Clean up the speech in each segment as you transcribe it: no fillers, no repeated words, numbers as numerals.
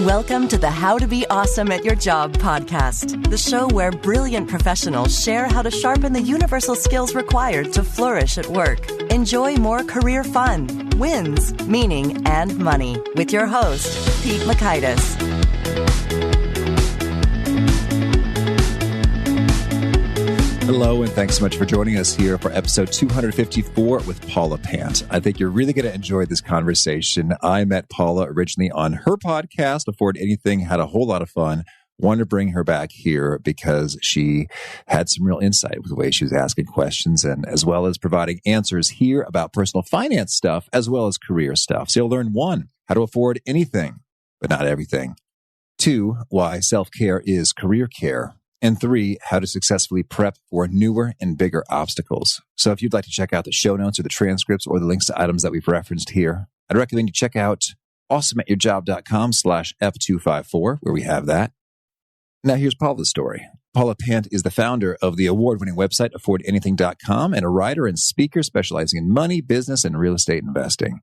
Welcome to the How to Be Awesome at Your Job podcast, the show where brilliant professionals share how to sharpen the universal skills required to flourish at work. Enjoy more career fun, wins, meaning, and money with your host, Pete Makaitis. Hello, and thanks so much for joining us here for episode 254 with Paula Pant. I think you're really going to enjoy this conversation. I met Paula originally on her podcast, Afford Anything, had a whole lot of fun. Wanted to bring her back here because she had some real insight with the way she was asking questions and as well as providing answers here about personal finance stuff as well as career stuff. So you'll learn 1, how to afford anything, but not everything. 2, why self-care is career care. And 3, how to successfully prep for newer and bigger obstacles. So if you'd like to check out the show notes or the transcripts or the links to items that we've referenced here, I'd recommend you check out awesomeatyourjob.com/F254, where we have that. Now here's Paula's story. Paula Pant is the founder of the award-winning website affordanything.com and a writer and speaker specializing in money, business, and real estate investing.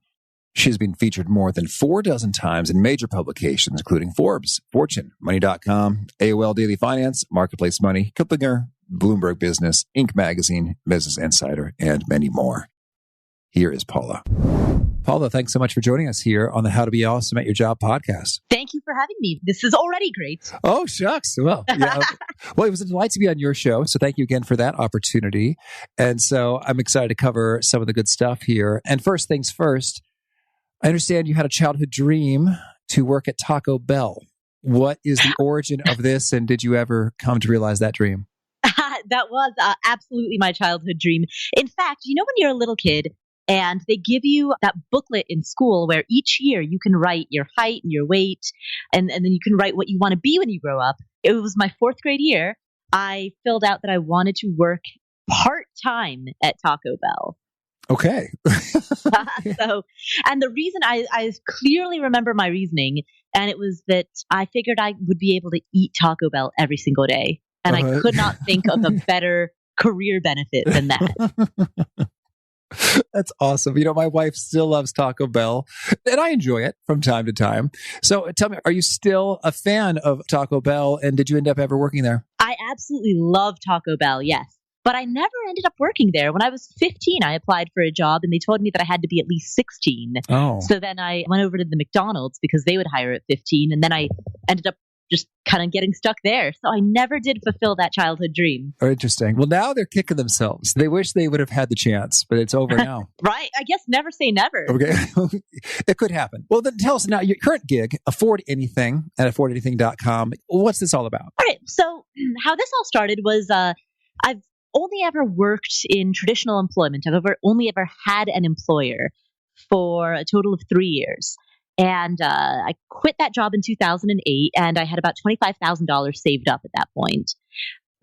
She's been featured more than 4 dozen times in major publications, including Forbes, Fortune, Money.com, AOL Daily Finance, Marketplace Money, Kiplinger, Bloomberg Business, Inc. Magazine, Business Insider, and many more. Here is Paula. Paula, thanks so much for joining us here on the How to Be Awesome at Your Job podcast. Thank you for having me. This is already great. Oh, shucks. Well, yeah. Well, it was a delight to be on your show. So thank you again for that opportunity. And so I'm excited to cover some of the good stuff here. And first things first, I understand you had a childhood dream to work at Taco Bell. What is the origin of this, and did you ever come to realize that dream? That was absolutely my childhood dream. In fact, you know when you're a little kid and they give you that booklet in school where each year you can write your height and your weight, and then you can write what you want to be when you grow up. It was my 4th grade year. I filled out that I wanted to work part-time at Taco Bell. Okay. And the reason I clearly remember my reasoning, and it was that I figured I would be able to eat Taco Bell every single day. And I could not think of a better career benefit than that. That's awesome. You know, my wife still loves Taco Bell, and I enjoy it from time to time. So tell me, are you still a fan of Taco Bell, and did you end up ever working there? I absolutely love Taco Bell, yes. But I never ended up working there. When I was 15, I applied for a job and they told me that I had to be at least 16. Oh. So then I went over to the McDonald's because they would hire at 15. And then I ended up just kind of getting stuck there. So I never did fulfill that childhood dream. Oh, interesting. Well, now they're kicking themselves. They wish they would have had the chance, but it's over now. Right. I guess never say never. Okay. It could happen. Well, then tell us now your current gig, Afford Anything at affordanything.com. What's this all about? All right. So how this all started was I've only ever worked in traditional employment. I've only ever had an employer for a total of 3 years. And I quit that job in 2008, and I had about $25,000 saved up at that point.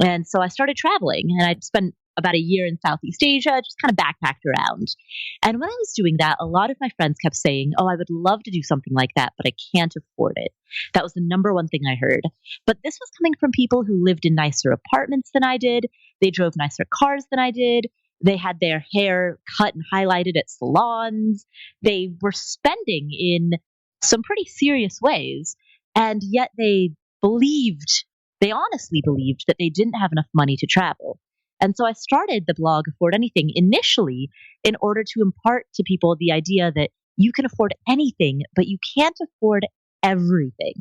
And so I started traveling, and I spent about a year in Southeast Asia, just kind of backpacked around. And when I was doing that, a lot of my friends kept saying, "Oh, I would love to do something like that, but I can't afford it." That was the number one thing I heard. But this was coming from people who lived in nicer apartments than I did. They drove nicer cars than I did. They had their hair cut and highlighted at salons. They were spending in some pretty serious ways. And yet they honestly believed that they didn't have enough money to travel. And so I started the blog Afford Anything initially in order to impart to people the idea that you can afford anything, but you can't afford everything.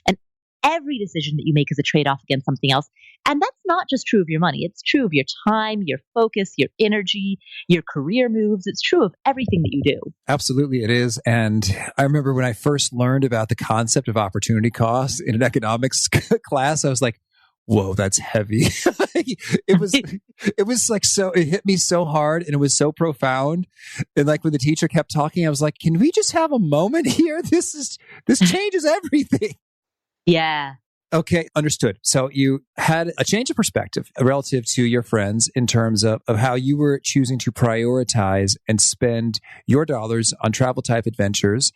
And every decision that you make is a trade-off against something else. And that's not just true of your money. It's true of your time, your focus, your energy, your career moves. It's true of everything that you do. Absolutely, it is. And I remember when I first learned about the concept of opportunity cost in an economics class, I was like, whoa, that's heavy. It was like, so it hit me so hard and it was so profound. And like when the teacher kept talking, I was like, can we just have a moment here? This changes everything. Yeah. Okay, understood. So you had a change of perspective relative to your friends in terms of how you were choosing to prioritize and spend your dollars on travel type adventures.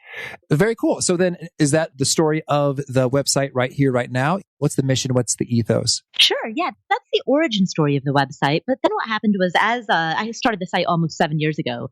Very cool. So then is that the story of the website right here, right now? What's the mission? What's the ethos? Sure. Yeah, that's the origin story of the website. But then what happened was as I started the site almost 7 years ago.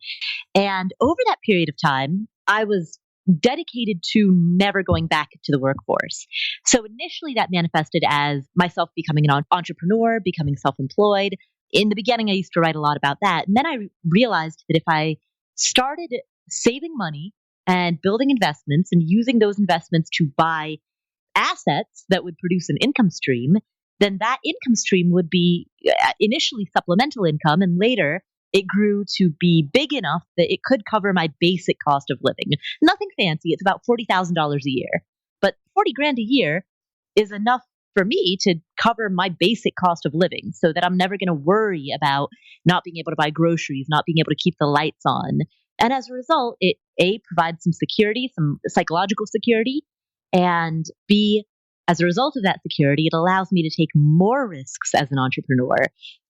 And over that period of time, I was dedicated to never going back to the workforce. So initially that manifested as myself becoming an entrepreneur, becoming self-employed. In the beginning, I used to write a lot about that. And then I realized that if I started saving money and building investments and using those investments to buy assets that would produce an income stream, then that income stream would be initially supplemental income, and later it grew to be big enough that it could cover my basic cost of living. Nothing fancy. It's about $40,000 a year. But 40 grand a year is enough for me to cover my basic cost of living so that I'm never going to worry about not being able to buy groceries, not being able to keep the lights on. And as a result, it A, provides some security, some psychological security, and B, as a result of that security, it allows me to take more risks as an entrepreneur,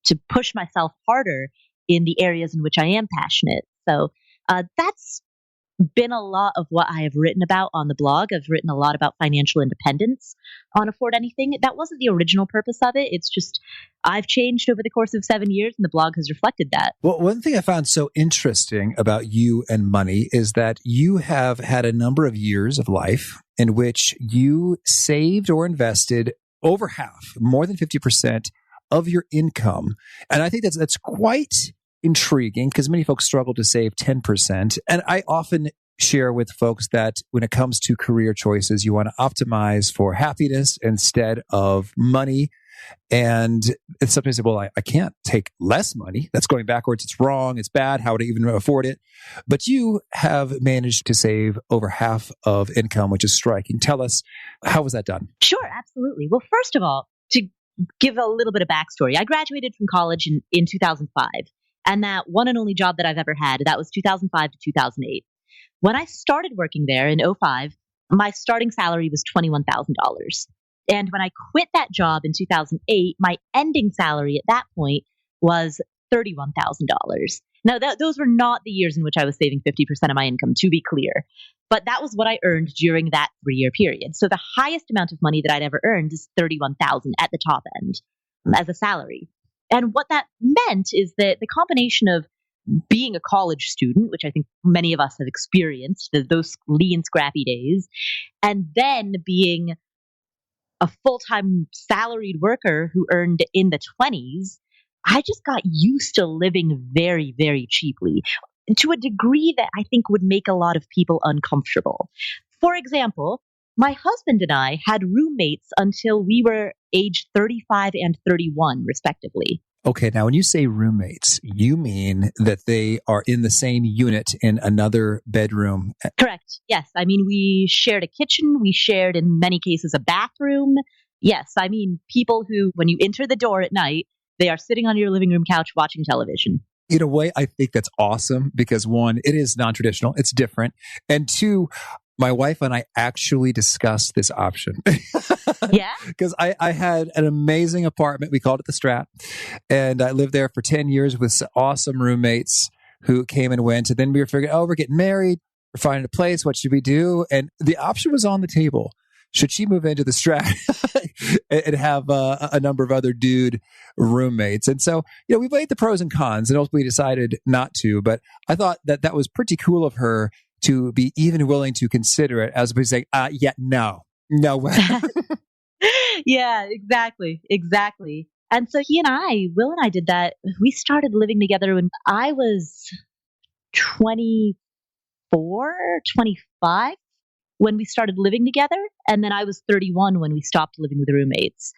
to push myself harder in the areas in which I am passionate. So that's been a lot of what I have written about on the blog. I've written a lot about financial independence on Afford Anything. That wasn't the original purpose of it. It's just I've changed over the course of 7 years, and the blog has reflected that. Well, one thing I found so interesting about you and money is that you have had a number of years of life in which you saved or invested over half, more than 50% of your income. And I think that's quite intriguing because many folks struggle to save 10%. And I often share with folks that when it comes to career choices, you want to optimize for happiness instead of money. And sometimes say, well, I can't take less money. That's going backwards. It's wrong. It's bad. How would I even afford it? But you have managed to save over half of income, which is striking. Tell us, how was that done? Sure, absolutely. Well, first of all, to give a little bit of backstory, I graduated from college in 2005. And that one and only job that I've ever had, that was 2005 to 2008. When I started working there in 2005, my starting salary was $21,000. And when I quit that job in 2008, my ending salary at that point was $31,000. Now, those were not the years in which I was saving 50% of my income, to be clear. But that was what I earned during that 3-year period. So the highest amount of money that I'd ever earned is $31,000 at the top end as a salary. And what that meant is that the combination of being a college student, which I think many of us have experienced, those lean, scrappy days, and then being a full-time salaried worker who earned in the 20s, I just got used to living very, very cheaply to a degree that I think would make a lot of people uncomfortable. For example, my husband and I had roommates until we were aged 35 and 31, respectively. Okay, now when you say roommates, you mean that they are in the same unit in another bedroom? Correct. Yes. I mean, we shared a kitchen. We shared, in many cases, a bathroom. Yes. I mean, people who, when you enter the door at night, they are sitting on your living room couch watching television. In a way, I think that's awesome because one, it is non-traditional. It's different. And two, my wife and I actually discussed this option. Yeah? Because I had an amazing apartment. We called it the Strat. And I lived there for 10 years with awesome roommates who came and went. And then we were figuring, we're getting married. We're finding a place. What should we do? And the option was on the table. Should she move into the Strat and have a number of other dude roommates? And so, we weighed the pros and cons and ultimately decided not to. But I thought that was pretty cool of her to be even willing to consider it as opposed to saying, no way. Yeah, exactly. And so Will and I did that. We started living together when I was 24, 25 when we started living together. And then I was 31 when we stopped living with roommates.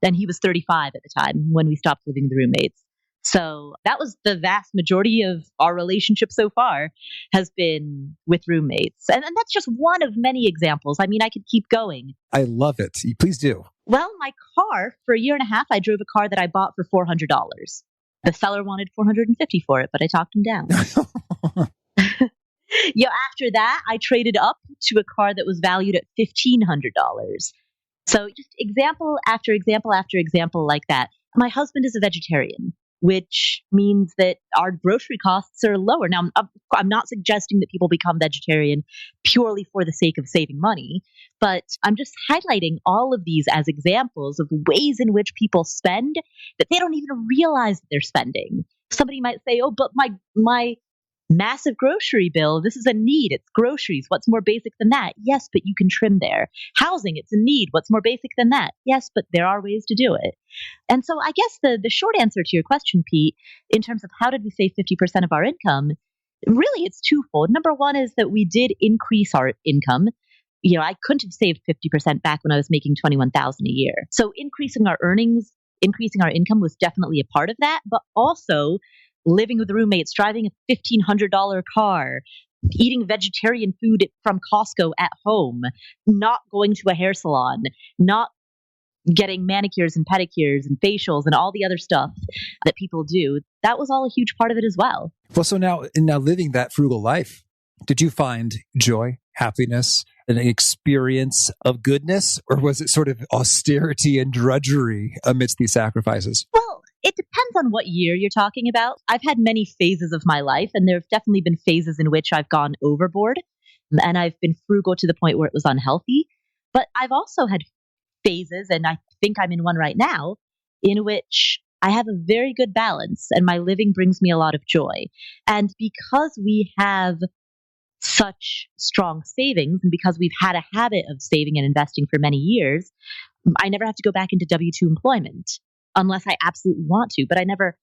Then he was 35 at the time when we stopped living with roommates. So that was the vast majority of our relationship so far has been with roommates. And that's just one of many examples. I mean, I could keep going. I love it. Please do. Well, my car, for a year and a half, I drove a car that I bought for $400. The seller wanted $450 for it, but I talked him down. After that, I traded up to a car that was valued at $1,500. So just example after example after example like that. My husband is a vegetarian, which means that our grocery costs are lower. Now, I'm not suggesting that people become vegetarian purely for the sake of saving money, but I'm just highlighting all of these as examples of ways in which people spend that they don't even realize that they're spending. Somebody might say, but my Massive grocery bill. This is a need. It's groceries. What's more basic than that? Yes, but you can trim there. Housing. It's a need. What's more basic than that? Yes, but there are ways to do it. And so I guess the short answer to your question, Pete, in terms of how did we save 50% of our income, really it's twofold. Number one is that we did increase our income. I couldn't have saved 50% back when I was making $21,000 a year. So increasing our earnings, increasing our income was definitely a part of that, but also living with roommates, driving a $1,500 car, eating vegetarian food from Costco at home, not going to a hair salon, not getting manicures and pedicures and facials and all the other stuff that people do. That was all a huge part of it as well. Well, so now living that frugal life, did you find joy, happiness, an experience of goodness, or was it sort of austerity and drudgery amidst these sacrifices? Well, it depends on what year you're talking about. I've had many phases of my life, and there have definitely been phases in which I've gone overboard and I've been frugal to the point where it was unhealthy. But I've also had phases, and I think I'm in one right now, in which I have a very good balance and my living brings me a lot of joy. And because we have such strong savings, and because we've had a habit of saving and investing for many years, I never have to go back into W-2 employment unless I absolutely want to, but I never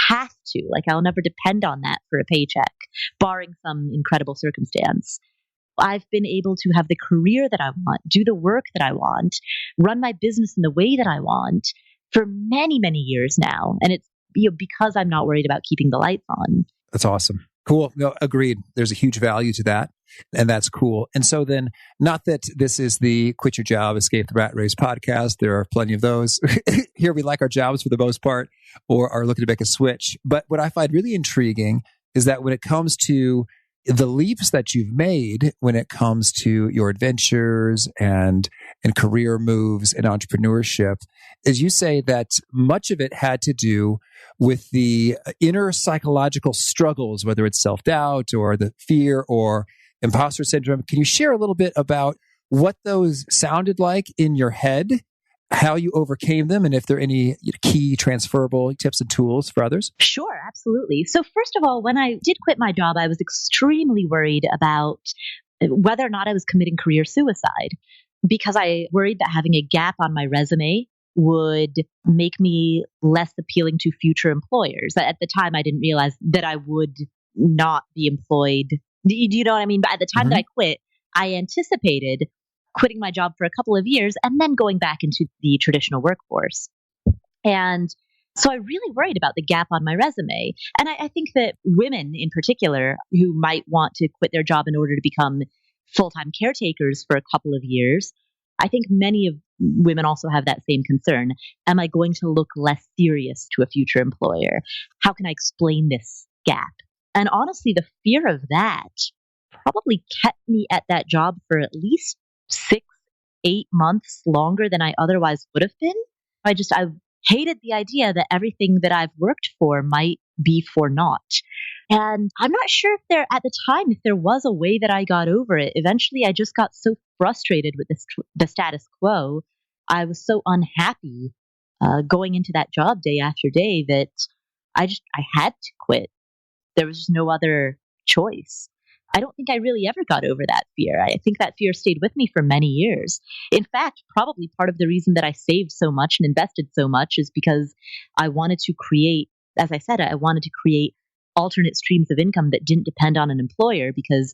have to. Like, I'll never depend on that for a paycheck, barring some incredible circumstance. I've been able to have the career that I want, do the work that I want, run my business in the way that I want for many, many years now. And it's because I'm not worried about keeping the lights on. That's awesome. Cool. No, agreed. There's a huge value to that. And that's cool. And so then, not that this is the Quit Your Job, Escape the Rat Race podcast. There are plenty of those. Here we like our jobs for the most part, or are looking to make a switch. But what I find really intriguing is that when it comes to the leaps that you've made, when it comes to your adventures and career moves and entrepreneurship, is you say that much of it had to do with the inner psychological struggles, whether it's self-doubt or the fear or imposter syndrome. Can you share a little bit about what those sounded like in your head, how you overcame them, and if there are any key transferable tips and tools for others? Sure, absolutely. So first of all, when I did quit my job, I was extremely worried about whether or not I was committing career suicide, because I worried that having a gap on my resume would make me less appealing to future employers. At the time, I didn't realize that I would not be employed. Do you know what I mean? But at the time that I quit, I anticipated quitting my job for a couple of years and then going back into the traditional workforce. And so I really worried about the gap on my resume. And I think that women in particular who might want to quit their job in order to become full-time caretakers for a couple of years, I think many of women also have that same concern. Am I going to look less serious to a future employer? How can I explain this gap? And honestly, the fear of that probably kept me at that job for at least 6-8 months longer than I otherwise would have been. I hated the idea that everything that I've worked for might be for naught. And I'm not sure at the time, if there was a way that I got over it. Eventually, I just got so frustrated with the status quo. I was so unhappy going into that job day after day that I had to quit. There was just no other choice. I don't think I really ever got over that fear. I think that fear stayed with me for many years. In fact, probably part of the reason that I saved so much and invested so much is because I wanted to create, as I said, I wanted to create alternate streams of income that didn't depend on an employer, because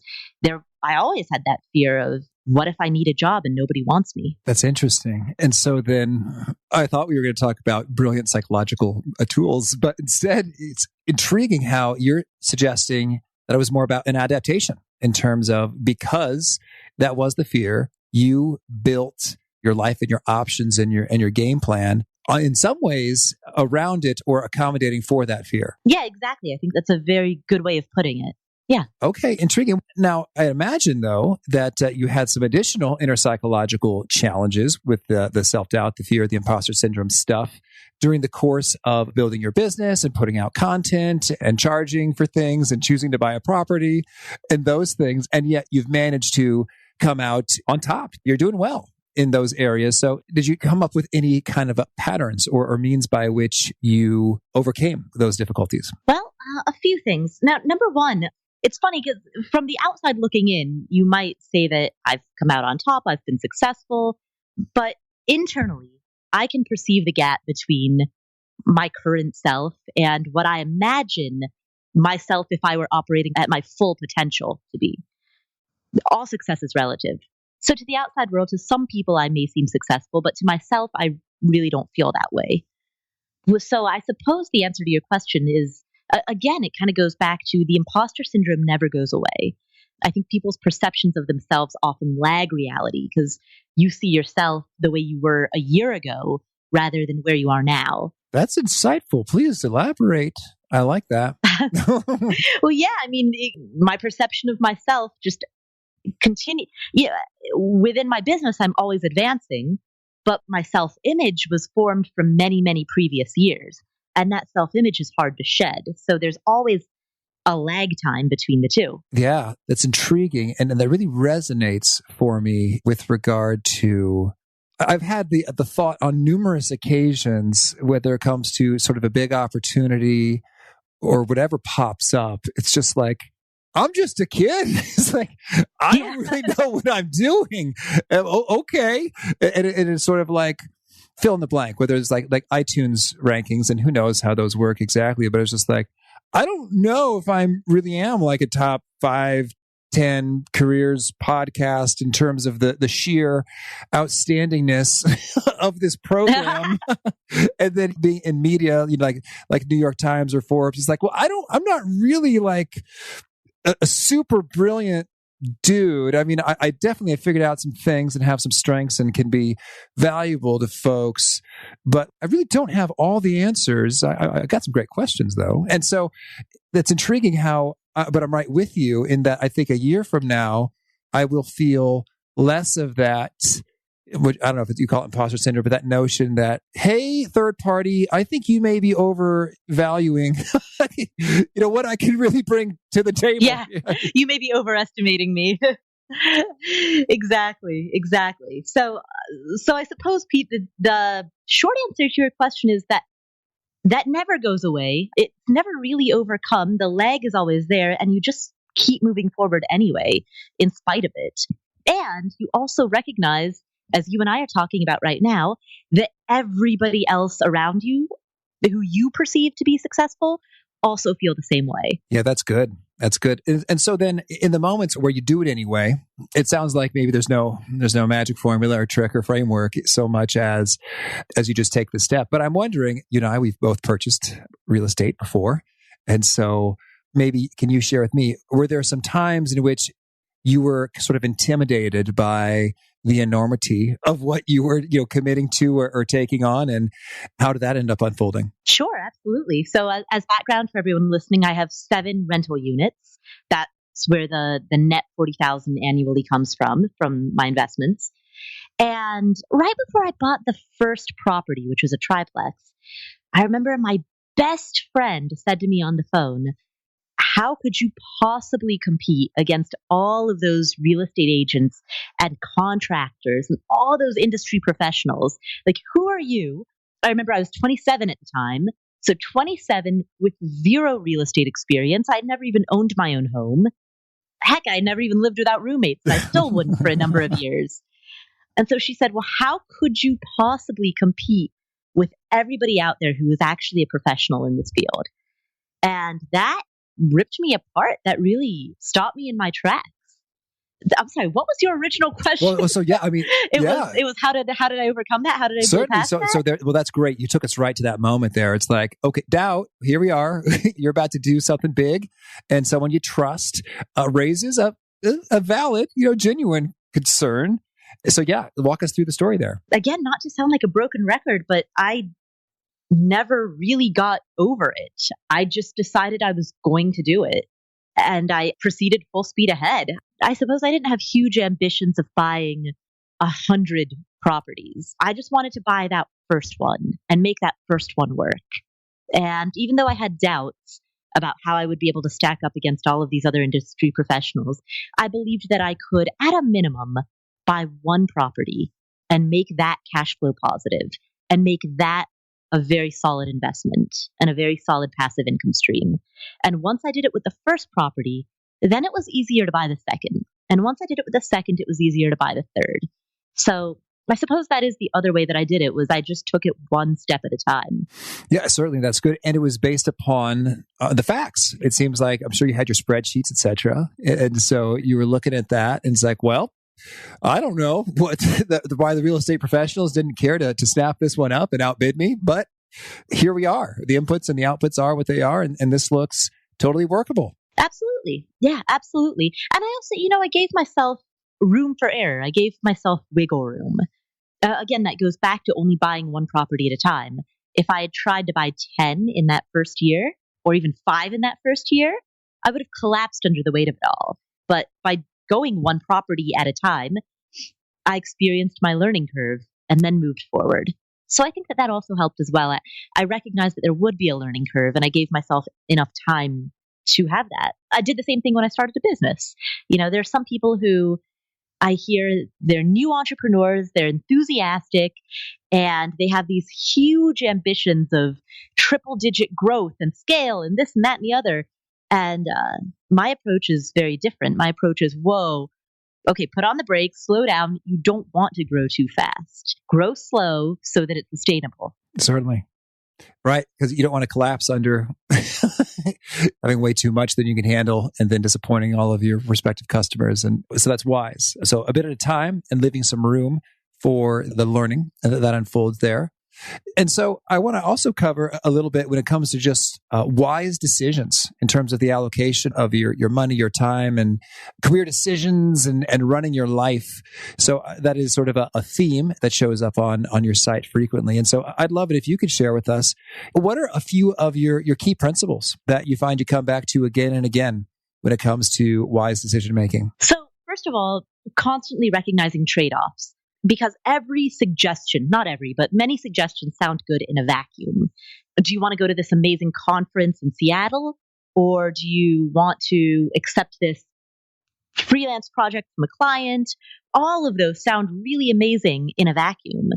I always had that fear of, what if I need a job and nobody wants me? That's interesting. And so then I thought we were going to talk about brilliant psychological tools, but instead it's intriguing how you're suggesting that it was more about an adaptation in terms of, because that was the fear, you built your life and your options and your game plan in some ways around it or accommodating for that fear. Yeah, exactly. I think that's a very good way of putting it. Yeah. Okay, intriguing. Now, I imagine, though, that you had some additional inner psychological challenges with the self-doubt, the fear, the imposter syndrome stuff during the course of building your business and putting out content and charging for things and choosing to buy a property and those things. And yet you've managed to come out on top. You're doing well in those areas. So did you come up with any kind of patterns or means by which you overcame those difficulties? Well, a few things. Now, number one, it's funny because from the outside looking in, you might say that I've come out on top, I've been successful, but internally, I can perceive the gap between my current self and what I imagine myself if I were operating at my full potential to be. All success is relative. So to the outside world, to some people, I may seem successful, but to myself, I really don't feel that way. So I suppose the answer to your question is, again, it kind of goes back to the imposter syndrome never goes away. I think people's perceptions of themselves often lag reality because you see yourself the way you were a year ago rather than where you are now. That's insightful. Please elaborate. I like that. Well, yeah, I mean, my perception of myself just continue. Yeah, within my business, I'm always advancing, but my self-image was formed from many, many previous years, and that self-image is hard to shed. So there's always a lag time between the two. Yeah, that's intriguing. And that really resonates for me with regard to, I've had the thought on numerous occasions, whether it comes to sort of a big opportunity or whatever pops up. It's just like, I'm just a kid. It's like, I don't really know what I'm doing. Okay. And it's sort of like fill in the blank, whether it's like iTunes rankings and who knows how those work exactly. But it's just like, I don't know if I really am like a top 5, 10 careers podcast in terms of the sheer outstandingness of this program. And then being in media, you know, like New York Times or Forbes, it's like, well, I'm not really like a super brilliant dude. I mean, I definitely have figured out some things and have some strengths and can be valuable to folks, but I really don't have all the answers. I got some great questions though. And so that's intriguing how, but I'm right with you in that I think a year from now, I will feel less of that, which I don't know if you call it imposter syndrome, but that notion that, hey, third party, I think you may be overvaluing, what I can really bring to the table. Yeah, you may be overestimating me. Exactly. So I suppose, Pete, the short answer to your question is that never goes away. It's never really overcome. The lag is always there, and you just keep moving forward anyway, in spite of it. And you also recognize, as you and I are talking about right now, that everybody else around you who you perceive to be successful also feel the same way. Yeah, that's good. That's good. And so then in the moments where you do it anyway, it sounds like maybe there's no magic formula or trick or framework so much as you just take the step. But I'm wondering, we've both purchased real estate before. And so maybe can you share with me, were there some times in which you were sort of intimidated by the enormity of what you were, committing to or taking on, and how did that end up unfolding? Sure, absolutely. So as background for everyone listening, I have 7 rental units. That's where the net 40,000 annually comes from my investments. And right before I bought the first property, which was a triplex, I remember my best friend said to me on the phone, how could you possibly compete against all of those real estate agents and contractors and all those industry professionals? Like, who are you? I remember I was 27 at the time. So 27 with 0 real estate experience. I'd never even owned my own home. Heck, I never even lived without roommates. I still wouldn't for a number of years. And so she said, well, how could you possibly compete with everybody out there who is actually a professional in this field? And that ripped me apart. That really stopped me in my tracks. I'm sorry, what was your original question? Well, so yeah, I mean, it was how did I overcome that? How did I certainly go past that? So there, well, that's great. You took us right to that moment there. It's like, okay, doubt. Here we are. You're about to do something big, and someone you trust raises a valid, genuine concern. So yeah, walk us through the story there. Again, not to sound like a broken record, but I never really got over it. I just decided I was going to do it. And I proceeded full speed ahead. I suppose I didn't have huge ambitions of buying 100 properties. I just wanted to buy that first one and make that first one work. And even though I had doubts about how I would be able to stack up against all of these other industry professionals, I believed that I could, at a minimum, buy one property and make that cash flow positive and make that a very solid investment and a very solid passive income stream. And once I did it with the first property, then it was easier to buy the second. And once I did it with the second, it was easier to buy the third. So I suppose that is the other way that I did it, was I just took it one step at a time. Yeah, certainly that's good. And it was based upon the facts. It seems like, I'm sure you had your spreadsheets, et cetera. And so you were looking at that and it's like, well, I don't know why the real estate professionals didn't care to snap this one up and outbid me, but here we are. The inputs and the outputs are what they are, and this looks totally workable. Absolutely. Yeah, absolutely. And I also, I gave myself room for error. I gave myself wiggle room. Again, that goes back to only buying one property at a time. If I had tried to buy 10 in that first year, or even 5 in that first year, I would have collapsed under the weight of it all. But by going one property at a time, I experienced my learning curve and then moved forward. So I think that also helped as well. I recognized that there would be a learning curve, and I gave myself enough time to have that. I did the same thing when I started a business. There's some people who I hear they're new entrepreneurs, they're enthusiastic, and they have these huge ambitions of triple digit growth and scale and this and that and the other. And my approach is very different. My approach is, whoa, okay, put on the brakes, slow down. You don't want to grow too fast. Grow slow so that it's sustainable. Certainly. Right. Because you don't want to collapse under having way too much than you can handle and then disappointing all of your respective customers. And so that's wise. So a bit at a time and leaving some room for the learning that unfolds there. And so I want to also cover a little bit when it comes to just wise decisions in terms of the allocation of your money, your time, and career decisions and running your life. So that is sort of a theme that shows up on your site frequently. And so I'd love it if you could share with us, what are a few of your key principles that you find you come back to again and again when it comes to wise decision making? So first of all, constantly recognizing trade-offs. Because every suggestion, not every, but many suggestions sound good in a vacuum. Do you want to go to this amazing conference in Seattle? Or do you want to accept this freelance project from a client? All of those sound really amazing in a vacuum.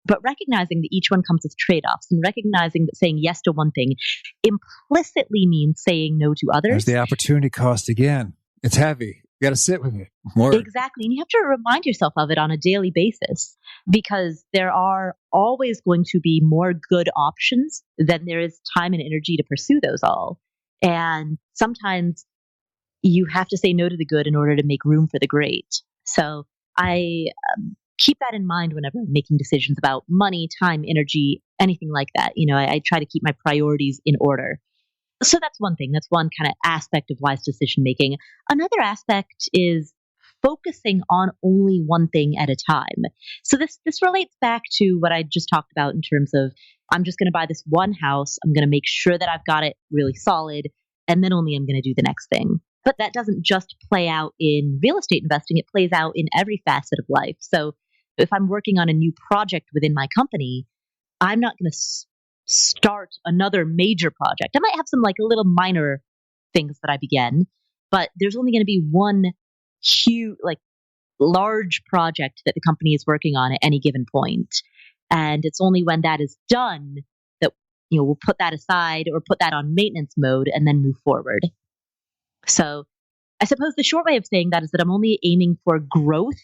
But recognizing that each one comes with trade-offs, and recognizing that saying yes to one thing implicitly means saying no to others. There's the opportunity cost again. It's heavy. You got to sit with it more. Exactly. And you have to remind yourself of it on a daily basis, because there are always going to be more good options than there is time and energy to pursue those all. And sometimes you have to say no to the good in order to make room for the great. So I keep that in mind whenever I'm making decisions about money, time, energy, anything like that. I try to keep my priorities in order. So that's one thing. That's one kind of aspect of wise decision making. Another aspect is focusing on only one thing at a time. So this relates back to what I just talked about in terms of, I'm just going to buy this one house. I'm going to make sure that I've got it really solid, and then only I'm going to do the next thing. But that doesn't just play out in real estate investing. It plays out in every facet of life. So if I'm working on a new project within my company, I'm not going to start another major project. I might have some little minor things that I begin, but there's only going to be one huge, large project that the company is working on at any given point. And it's only when that is done that, we'll put that aside or put that on maintenance mode and then move forward. So I suppose the short way of saying that is that I'm only aiming for growth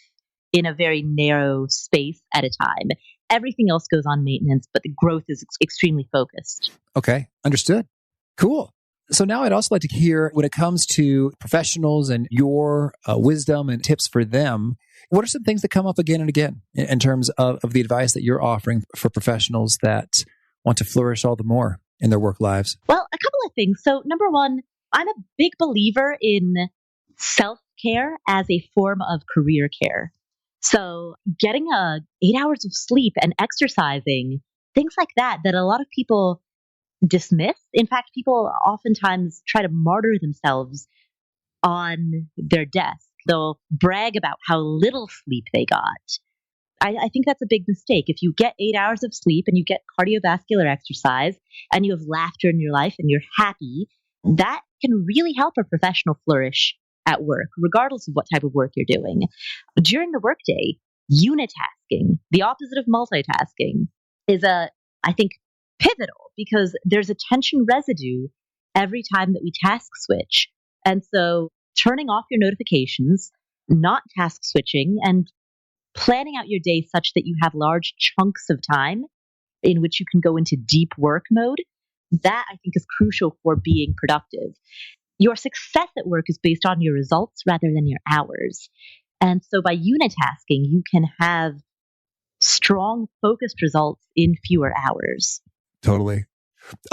in a very narrow space at a time. Everything else goes on maintenance, but the growth is extremely focused. Okay, understood. Cool. So now I'd also like to hear, when it comes to professionals and your wisdom and tips for them, what are some things that come up again and again in terms of the advice that you're offering for professionals that want to flourish all the more in their work lives? Well, a couple of things. So number one, I'm a big believer in self-care as a form of career care. So getting 8 hours of sleep and exercising, things like that a lot of people dismiss. In fact, people oftentimes try to martyr themselves on their desk. They'll brag about how little sleep they got. I think that's a big mistake. If you get 8 hours of sleep and you get cardiovascular exercise and you have laughter in your life and you're happy, that can really help a professional flourish at work, regardless of what type of work you're doing. During the workday, unitasking, the opposite of multitasking, is I think, pivotal, because there's attention residue every time that we task switch. And so turning off your notifications, not task switching, and planning out your day such that you have large chunks of time in which you can go into deep work mode, that I think is crucial for being productive. Your success at work is based on your results rather than your hours. And so by unitasking, you can have strong, focused results in fewer hours. Totally.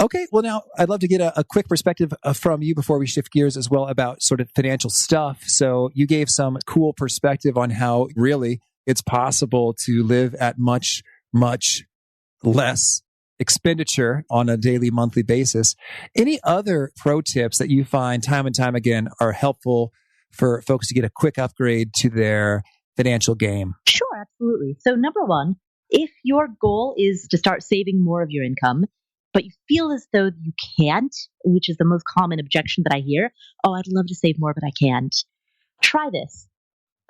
Okay. Well, now I'd love to get a quick perspective from you before we shift gears as well about sort of financial stuff. So you gave some cool perspective on how really it's possible to live at much, much less expenditure on a daily, monthly basis. Any other pro tips that you find time and time again are helpful for folks to get a quick upgrade to their financial game? Sure, absolutely. So number one, if your goal is to start saving more of your income, but you feel as though you can't, which is the most common objection that I hear, oh, I'd love to save more, but I can't. Try this.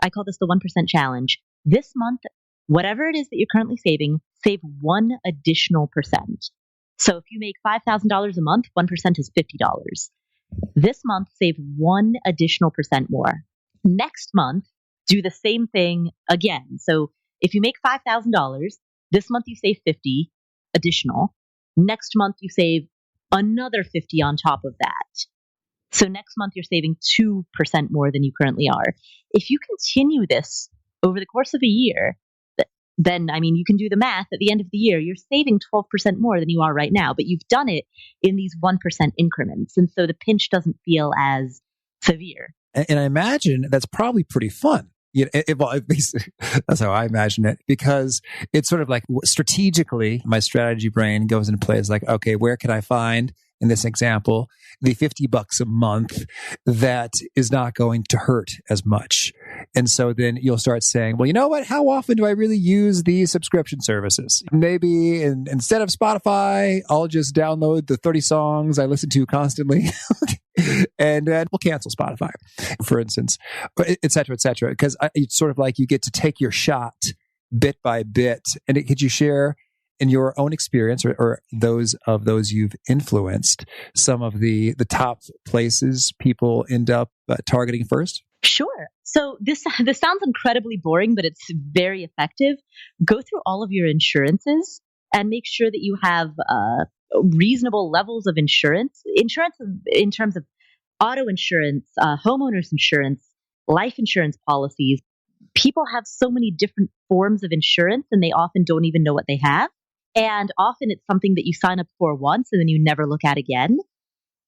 I call this the 1% challenge. This month, whatever it is that you're currently saving, save 1 additional percent. So if you make $5,000 a month, 1% is $50. This month, save 1 additional percent more. Next month, do the same thing again. So if you make $5,000, this month you save 50 additional. Next month you save another 50 on top of that. So next month you're saving 2% more than you currently are. If you continue this over the course of a year, then, I mean, you can do the math. At the end of the year, you're saving 12% more than you are right now, but you've done it in these 1% increments. And so the pinch doesn't feel as severe. And I imagine that's probably pretty fun. Well, at least that's how I imagine it, because it's sort of like strategically, my strategy brain goes into play. It's like, okay, where can I find, in this example, the $50 a month that is not going to hurt as much? And so then you'll start saying, well, you know what? How often do I really use these subscription services? Maybe instead of Spotify, I'll just download the 30 songs I listen to constantly. And we'll cancel Spotify, for instance, et cetera, because it's sort of like you get to take your shot bit by bit. And could you share in your own experience or those you've influenced some of the top places people end up targeting first? Sure. So this sounds incredibly boring, but it's very effective. Go through all of your insurances and make sure that you have reasonable levels of insurance. Insurance in terms of auto insurance, homeowners insurance, life insurance policies. People have so many different forms of insurance and they often don't even know what they have. And often it's something that you sign up for once and then you never look at again.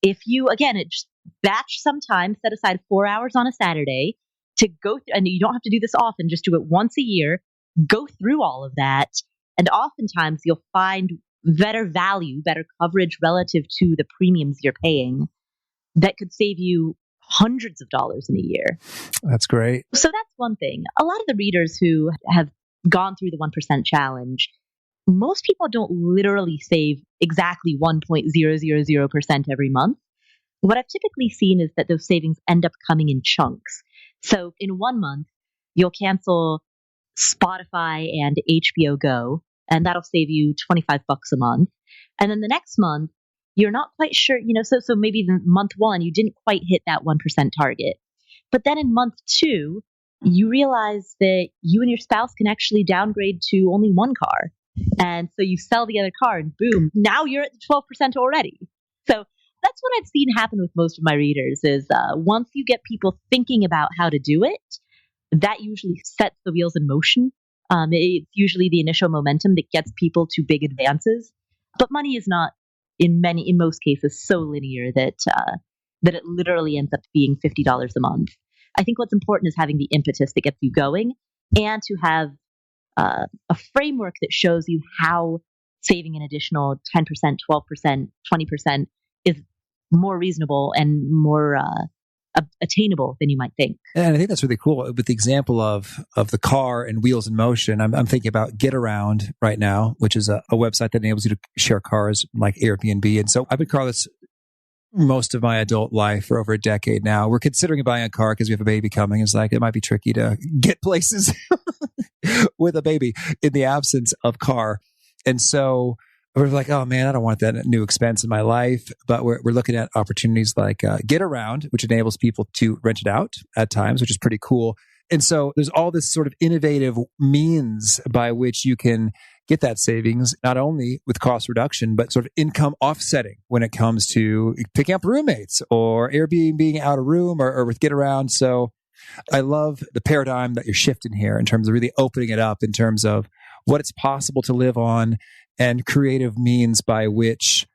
If you, again, just batch some time, set aside 4 hours on a Saturday to go through, and you don't have to do this often, just do it once a year, go through all of that. And oftentimes you'll find better value, better coverage relative to the premiums you're paying that could save you hundreds of dollars in a year. That's great. So that's one thing. A lot of the readers who have gone through the 1% challenge, most people don't literally save exactly 1.000% every month. What I've typically seen is that those savings end up coming in chunks. So in 1 month, you'll cancel Spotify and HBO Go, and that'll save you $25 a month. And then the next month, you're not quite sure, so maybe the month 1, you didn't quite hit that 1% target. But then in month 2, you realize that you and your spouse can actually downgrade to only one car. And so you sell the other car and boom, now you're at the 12% already. So that's what I've seen happen with most of my readers is once you get people thinking about how to do it, that usually sets the wheels in motion. It's usually the initial momentum that gets people to big advances. But money is not, in most cases, so linear that it literally ends up being $50 a month. I think what's important is having the impetus that gets you going and to have a framework that shows you how saving an additional 10%, 12%, 20% is more reasonable and more attainable than you might think. And I think that's really cool. With the example of the car and wheels in motion, I'm thinking about Get Around right now, which is a website that enables you to share cars like Airbnb. And so I've been carless most of my adult life for over a decade now. We're considering buying a car because we have a baby coming. It's like, it might be tricky to get places with a baby in the absence of car. And so we're like, oh man, I don't want that new expense in my life. But we're looking at opportunities like Get Around, which enables people to rent it out at times, which is pretty cool. And so there's all this sort of innovative means by which you can get that savings, not only with cost reduction, but sort of income offsetting when it comes to picking up roommates or Airbnb out a room or with Get Around. So I love the paradigm that you're shifting here in terms of really opening it up in terms of what it's possible to live on and creative means by which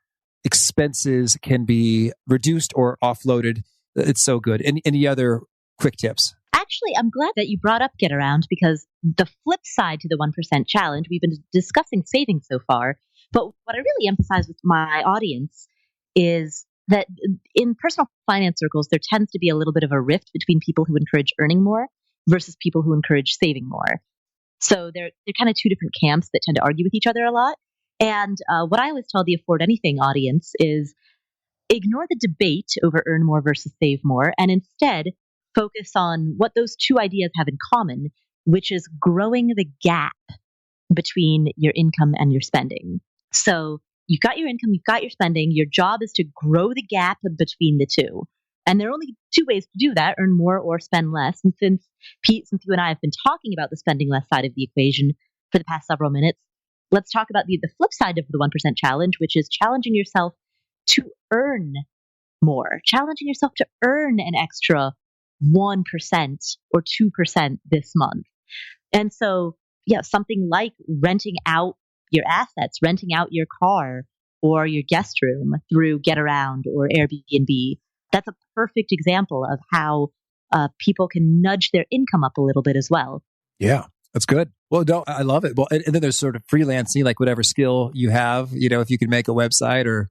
expenses can be reduced or offloaded. It's so good. Any other quick tips? Actually, I'm glad that you brought up Get Around because the flip side to the 1% challenge, we've been discussing savings so far, but what I really emphasize with my audience is that in personal finance circles, there tends to be a little bit of a rift between people who encourage earning more versus people who encourage saving more. So they're kind of two different camps that tend to argue with each other a lot. And what I always tell the Afford Anything audience is ignore the debate over earn more versus save more, and instead focus on what those two ideas have in common, which is growing the gap between your income and your spending. So you've got your income, you've got your spending. Your job is to grow the gap between the two. And there are only two ways to do that, earn more or spend less. And since Pete, since you and I have been talking about the spending less side of the equation for the past several minutes, let's talk about the flip side of the 1% challenge, which is challenging yourself to earn more, challenging yourself to earn an extra 1% or 2% this month. And so, yeah, something like renting out your assets, renting out your car or your guest room through Get Around or Airbnb. That's a perfect example of how people can nudge their income up a little bit as well. Yeah, that's good. Well, no, I love it. Well, and then there's sort of freelancing, like whatever skill you have, if you can make a website or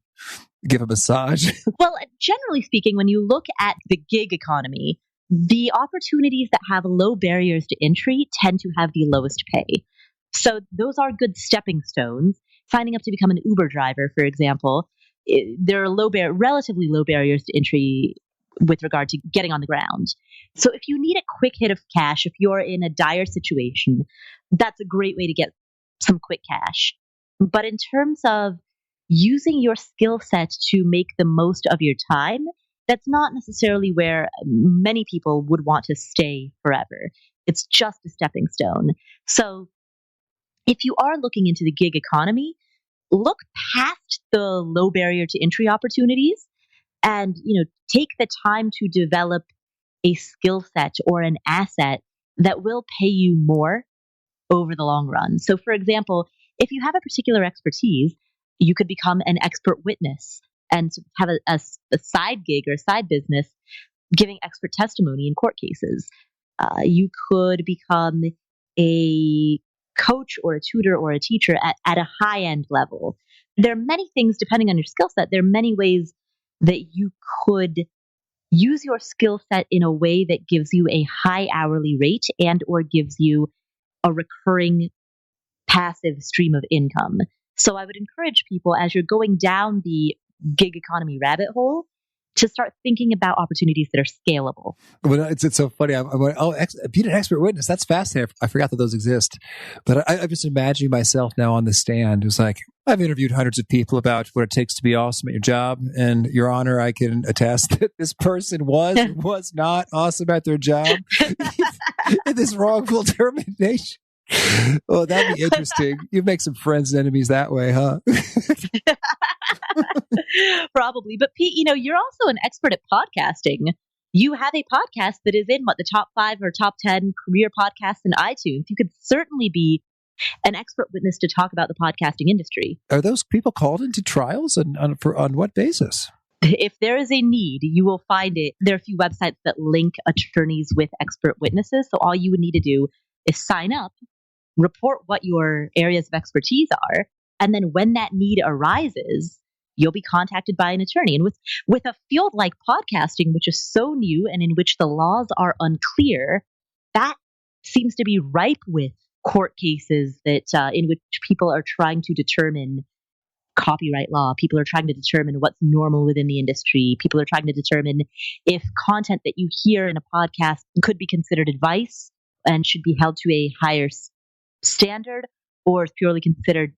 give a massage. Well, generally speaking, when you look at the gig economy, the opportunities that have low barriers to entry tend to have the lowest pay. So those are good stepping stones. Signing up to become an Uber driver, for example, there are relatively low barriers to entry with regard to getting on the ground. So if you need a quick hit of cash, if you're in a dire situation, that's a great way to get some quick cash. But in terms of using your skill set to make the most of your time, that's not necessarily where many people would want to stay forever. It's just a stepping stone. So if you are looking into the gig economy, look past the low barrier to entry opportunities and, take the time to develop a skill set or an asset that will pay you more over the long run. So for example, if you have a particular expertise, you could become an expert witness and have a side gig or a side business giving expert testimony in court cases. You could become a coach or a tutor or a teacher at a high-end level. There are many things, depending on your skill set, there are many ways that you could use your skill set in a way that gives you a high hourly rate and or gives you a recurring passive stream of income. So I would encourage people, as you're going down the gig economy rabbit hole, to start thinking about opportunities that are scalable. Well, it's so funny. I'm going, being an expert witness, that's fascinating. I forgot that those exist. But I'm just imagining myself now on the stand who's like, I've interviewed hundreds of people about what it takes to be awesome at your job. And Your Honor, I can attest that this person was not awesome at their job. In this wrongful termination. Well, that'd be interesting. You make some friends and enemies that way, huh? Probably. But Pete, you're also an expert at podcasting. You have a podcast that is in the top 5 or top 10 career podcasts in iTunes. You could certainly be an expert witness to talk about the podcasting industry. Are those people called into trials and on what basis? If there is a need, you will find it. There are a few websites that link attorneys with expert witnesses. So all you would need to do is sign up, report what your areas of expertise are, and then when that need arises, you'll be contacted by an attorney. And with a field like podcasting, which is so new and in which the laws are unclear, that seems to be ripe with court cases that in which people are trying to determine copyright law. People are trying to determine what's normal within the industry. People are trying to determine if content that you hear in a podcast could be considered advice and should be held to a higher standard, or is purely considered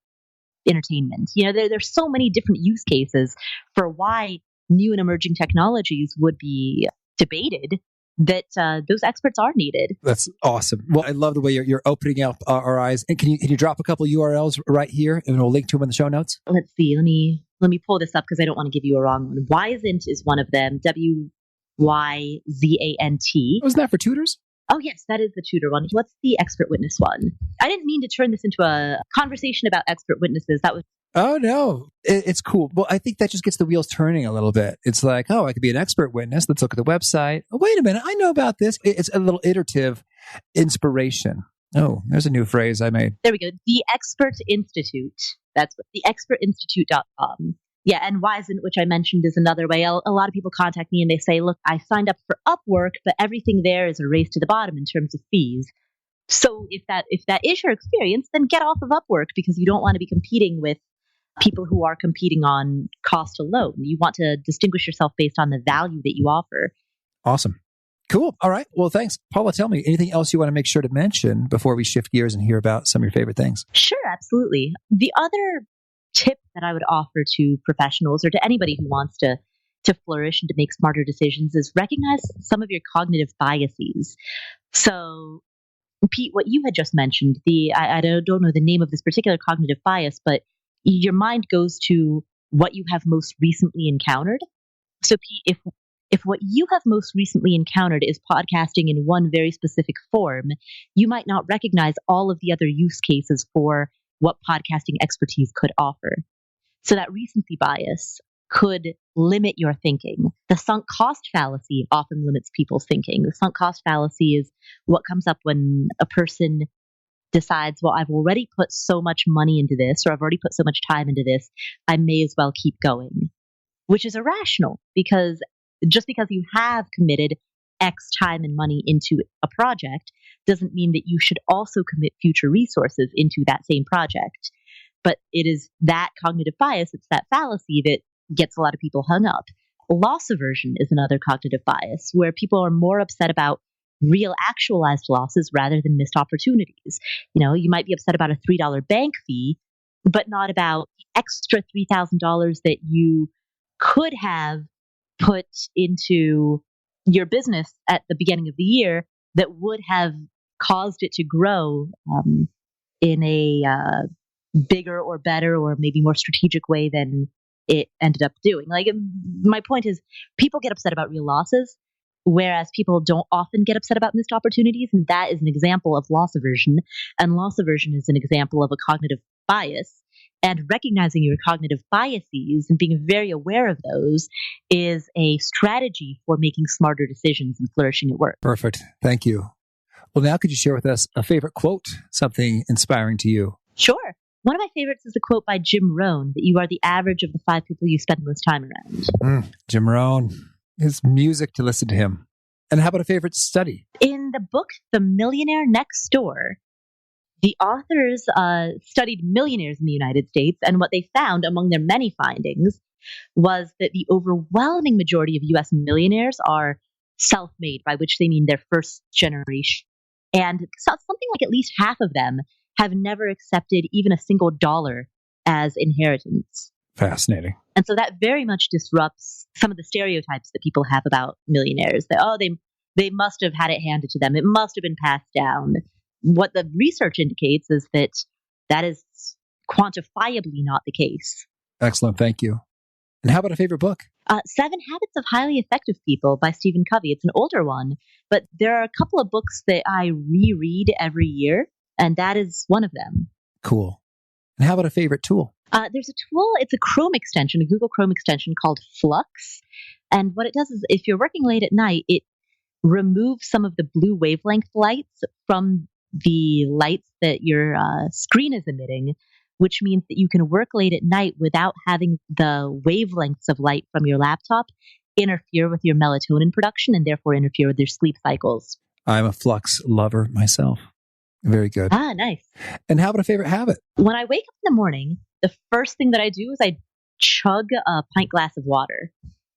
entertainment. There's so many different use cases for why new and emerging technologies would be debated that those experts are needed. That's awesome. Well, I love the way you're opening up our eyes. And can you drop a couple URLs right here, and we'll link to them in the show notes? Let's see. Let me pull this up because I don't want to give you a wrong one. Wyzant is one of them. WYZANT. Wasn't that for tutors? Oh, yes, that is the tutor one. What's the expert witness one? I didn't mean to turn this into a conversation about expert witnesses. That was. Oh, no. It's cool. Well, I think that just gets the wheels turning a little bit. It's like, I could be an expert witness. Let's look at the website. Oh, wait a minute. I know about this. It's a little iterative inspiration. Oh, there's a new phrase I made. There we go. The Expert Institute. That's what theexpertinstitute.com. Yeah, and Wyzant, which I mentioned, is another way. A lot of people contact me and they say, look, I signed up for Upwork, but everything there is a race to the bottom in terms of fees. So if that is your experience, then get off of Upwork because you don't want to be competing with people who are competing on cost alone. You want to distinguish yourself based on the value that you offer. Awesome. Cool. All right. Well, thanks. Paula, tell me, anything else you want to make sure to mention before we shift gears and hear about some of your favorite things? Sure, absolutely. The other tip that I would offer to professionals or to anybody who wants to flourish and to make smarter decisions is recognize some of your cognitive biases. So, Pete, what you had just mentioned, I don't know the name of this particular cognitive bias, but your mind goes to what you have most recently encountered. So, Pete, if what you have most recently encountered is podcasting in one very specific form, you might not recognize all of the other use cases for what podcasting expertise could offer. So that recency bias could limit your thinking. The sunk cost fallacy often limits people's thinking. The sunk cost fallacy is what comes up when a person decides, well, I've already put so much money into this, or I've already put so much time into this, I may as well keep going, which is irrational because just because you have committed X time and money into a project doesn't mean that you should also commit future resources into that same project. But it is that cognitive bias, it's that fallacy that gets a lot of people hung up. Loss aversion is another cognitive bias where people are more upset about real actualized losses rather than missed opportunities. You might be upset about a $3 bank fee, but not about the extra $3,000 that you could have put into your business at the beginning of the year that would have caused it to grow in a bigger or better or maybe more strategic way than it ended up doing. Like, my point is, people get upset about real losses, whereas people don't often get upset about missed opportunities. And that is an example of loss aversion. And loss aversion is an example of a cognitive bias. And recognizing your cognitive biases and being very aware of those is a strategy for making smarter decisions and flourishing at work. Perfect. Thank you. Well, now could you share with us a favorite quote, something inspiring to you? Sure. One of my favorites is a quote by Jim Rohn, that you are the average of the 5 people you spend most time around. Jim Rohn. It's music to listen to him. And how about a favorite study? In the book, The Millionaire Next Door, the authors studied millionaires in the United States, and what they found among their many findings was that the overwhelming majority of U.S. millionaires are self-made, by which they mean they're first generation. And something like at least half of them have never accepted even a single dollar as inheritance. Fascinating. And so that very much disrupts some of the stereotypes that people have about millionaires. That, they must have had it handed to them. It must have been passed down. What the research indicates is that is quantifiably not the case. Excellent. Thank you. And how about a favorite book? 7 Habits of Highly Effective People by Stephen Covey. It's an older one, but there are a couple of books that I reread every year, and that is one of them. Cool. And how about a favorite tool? There's a tool, it's a Chrome extension, a Google Chrome extension called Flux. And what it does is if you're working late at night, it removes some of the blue wavelength lights from the lights that your screen is emitting, which means that you can work late at night without having the wavelengths of light from your laptop interfere with your melatonin production and therefore interfere with your sleep cycles. I'm a Flux lover myself. Very good. Ah, nice. And how about a favorite habit? When I wake up in the morning, the first thing that I do is I chug a pint glass of water.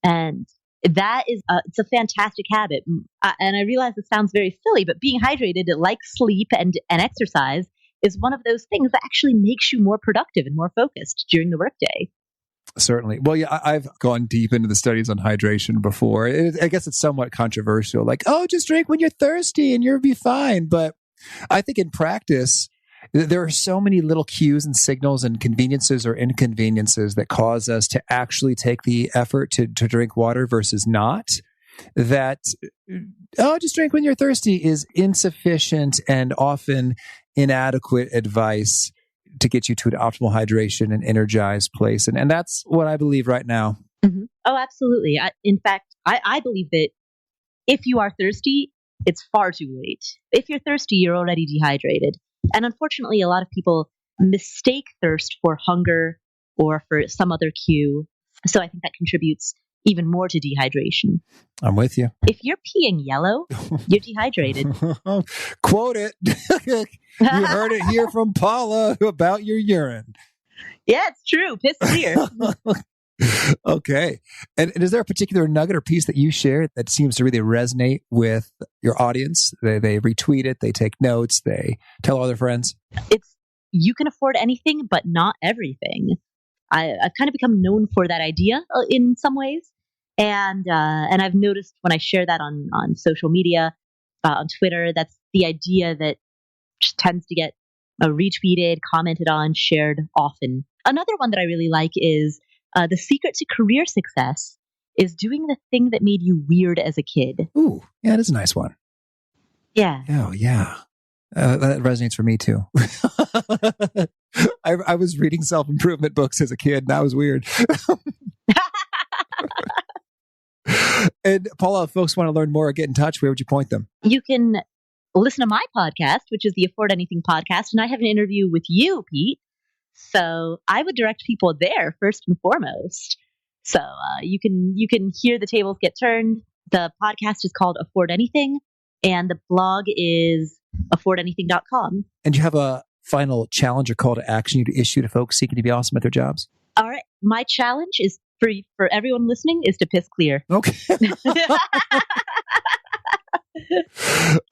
And that is, it's a fantastic habit. And I realize it sounds very silly, but being hydrated, like sleep and exercise, is one of those things that actually makes you more productive and more focused during the workday. Certainly. Well, yeah, I've gone deep into the studies on hydration before. I guess it's somewhat controversial, like, oh, just drink when you're thirsty and you'll be fine. But I think in practice, there are so many little cues and signals and conveniences or inconveniences that cause us to actually take the effort to drink water versus not, that, oh, just drink when you're thirsty is insufficient and often inadequate advice to get you to an optimal hydration and energized place. And that's what I believe right now. Mm-hmm. Oh, absolutely. In fact, I believe that if you are thirsty, it's far too late. If you're thirsty, you're already dehydrated. And unfortunately, a lot of people mistake thirst for hunger or for some other cue. So I think that contributes even more to dehydration. I'm with you. If you're peeing yellow, you're dehydrated. Quote it. You heard it here from Paula about your urine. Yeah, it's true. Piss clear. Okay. And is there a particular nugget or piece that you share that seems to really resonate with your audience? They retweet it, they take notes, they tell all their friends? It's, you can afford anything, but not everything. I've kind of become known for that idea in some ways. And I've noticed when I share that on social media, on Twitter, that's the idea that just tends to get retweeted, commented on, shared often. Another one that I really like is the secret to career success is doing the thing that made you weird as a kid. Ooh, yeah, that is a nice one. Yeah. Oh, yeah. That resonates for me too. I was reading self-improvement books as a kid, and that was weird. And Paula, if folks want to learn more or get in touch, where would you point them? You can listen to my podcast, which is the Afford Anything podcast, and I have an interview with you, Pete. So I would direct people there first and foremost. So you can hear the tables get turned. The podcast is called Afford Anything, and the blog is affordanything.com. And you have a final challenge or call to action you'd issue to folks seeking to be awesome at their jobs? All right. My challenge is for everyone listening is to piss clear. Okay.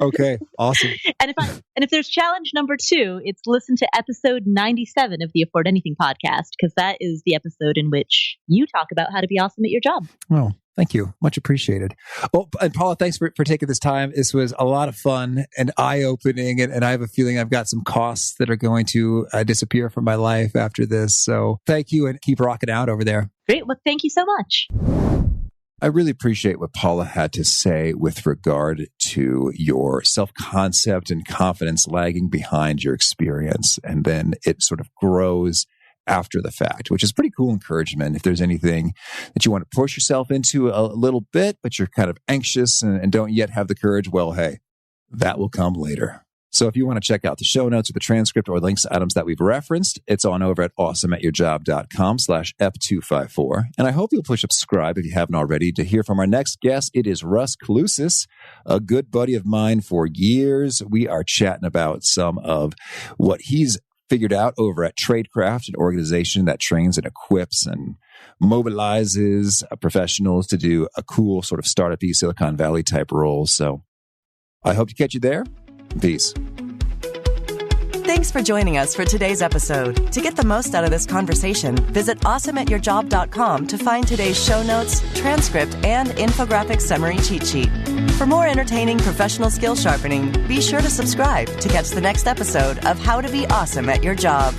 Okay. Awesome. And if there's challenge number 2, it's listen to episode 97 of the Afford Anything podcast, because that is the episode in which you talk about how to be awesome at your job. Oh, thank you. Much appreciated. Well, and Paula, thanks for taking this time. This was a lot of fun and eye-opening, and I have a feeling I've got some costs that are going to disappear from my life after this. So thank you, and keep rocking out over there. Great. Well, thank you so much. I really appreciate what Paula had to say with regard to your self-concept and confidence lagging behind your experience. And then it sort of grows after the fact, which is pretty cool encouragement. If there's anything that you want to push yourself into a little bit, but you're kind of anxious and don't yet have the courage, well, hey, that will come later. So if you want to check out the show notes or the transcript or links to items that we've referenced, it's on over at awesomeatyourjob.com/F254. And I hope you'll push subscribe if you haven't already to hear from our next guest. It is Russ Kalusis, a good buddy of mine for years. We are chatting about some of what he's figured out over at Tradecraft, an organization that trains and equips and mobilizes professionals to do a cool sort of startup-y Silicon Valley type role. So I hope to catch you there. Peace. Thanks for joining us for today's episode. To get the most out of this conversation, visit awesomeatyourjob.com to find today's show notes, transcript, and infographic summary cheat sheet. For more entertaining professional skill sharpening, be sure to subscribe to catch the next episode of How to Be Awesome at Your Job.